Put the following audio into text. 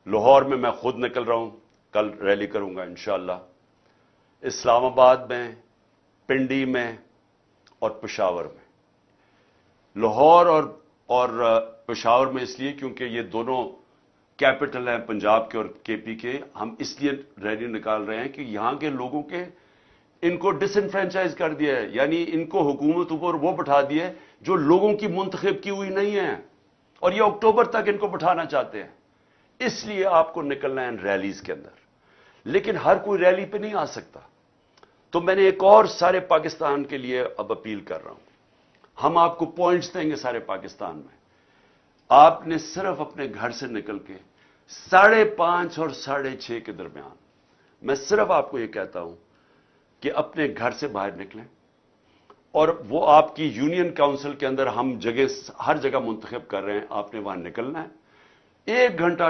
लाहौर में मैं खुद निकल रहा हूं, कल रैली करूंगा इंशाअल्लाह। इस्लामाबाद में, पिंडी में और पेशावर में। लाहौर और पेशावर में इसलिए क्योंकि ये दोनों कैपिटल हैं पंजाब के और केपी के। हम इसलिए रैली निकाल रहे हैं कि यहां के लोगों के इनको डिसइनफ्रेंचाइज कर दिया है, यानी इनको हुकूमत ऊपर वो बैठा दिया है जो लोगों की मुंतखब की हुई नहीं है, और ये अक्टूबर तक इनको बैठाना चाहते हैं। इसलिए आपको निकलना है रैलीज के अंदर, लेकिन हर कोई रैली पे नहीं आ सकता। तो मैंने एक और सारे पाकिस्तान के लिए अब अपील कर रहा हूं। हम आपको पॉइंट्स देंगे सारे पाकिस्तान में। आपने सिर्फ अपने घर से निकल के 5:30 और 6:30 के दरमियान, मैं सिर्फ आपको यह कहता हूं कि अपने घर से बाहर निकलें, और वो आपकी यूनियन काउंसिल के अंदर हम हर जगह मुंतखब कर रहे हैं, आपने वहां निकलना है। 1 घंटा